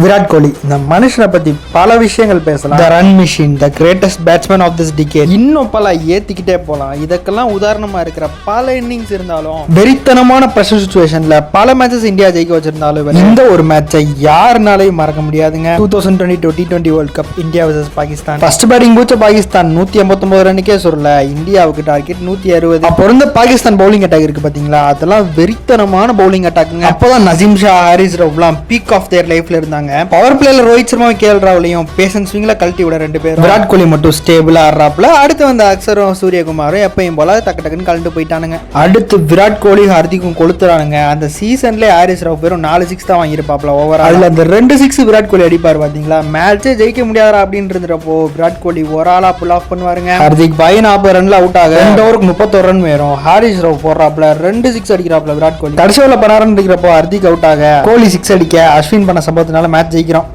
விராட் கோலி இந்த மனுஷனை பத்தி பல விஷயங்கள் பேசலாம். The run machine, the greatest batsman of this decade, இன்னும் பல ஏத்திக்கிட்டே போலாம். இதுக்கெல்லாம் உதாரணமா இருக்கிற பல இன்னிங்ஸ் இருந்தாலும், வெறித்தனமான பிரஷர் சிச்சுவேஷன்ல பல மேட்சஸ் இந்தியா ஜெயிக்க வச்சிருந்தாலும், இந்த ஒரு மேட்சை யாருனாலையும் மறக்க முடியாதுங்க. 2022 T20 world cup India vs Pakistan. First batting பூச்ச பாகிஸ்தான் 189 ரன்னுக்கே சொல்லல. இந்தியாவுக்கு டார்கெட் 160. அப்போ இருந்த பாகிஸ்தான் பவுலிங் அட்டாக் இருக்கு பாத்தீங்களா, அதெல்லாம் வெறித்தனமான பவுலிங் அட்டாக்குங்க. அப்போதான் நசீம் ஷா, ஹாரிஸ் ரவ்லாம் பீக் ஆஃப் தேர் லைஃப்ல இருந்தாங்க. பவர் பிளேல ரோஹித் சர்மா, கேஎல் ராகுலையும் பேசன்ஸ் ஸ்விங்ல கழட்டி விட ரெண்டு பேரும். விராட் கோலி மட்டும் ஸ்டேபிளா ஆடுறாப்ல. அடுத்து வந்த அக்சரும் சூரியகுமாரும் எப்பயும் போல டக்கு டக்குன்னு கழண்டு போயிட்டானுங்க. அடுத்து விராட் கோலி ஹர்திக்கும் கொளுத்துறானுங்க. அந்த சீசன்ல ஹாரிஸ் ராவ் பேரும் 4 6 தான் வாங்கியிருப்பாப்ல ஓவர். அதுல அந்த 2 6 விராட் கோலி அடிப்பாரு பாத்தீங்களா. மேட்சே ஜெயிக்க முடியாதா அப்படின்னு இருந்தப்போ விராட் கோலி ஒரு ஆளா புல் ஆஃப் பண்ணுவாருங்க. ஹர்திக் பாய் 40 ரன்ல அவுட் ஆக 2 ஓவருக்கு 31 ரன் வேறும். ஹாரிஸ் ராவ் போடுறாப்ல 2 6 அடிக்கிறாப்ல விராட் கோலி. கடைசி ஓவர்ல 16 ரன் அடிக்கிறப்போ ஹர்திக் அவுட் ஆக கோலி 6 அடிக்க அஸ்வின் பண்ண சம்பவத்தினால மேட்ச் ஜெயிக்கிறோம்.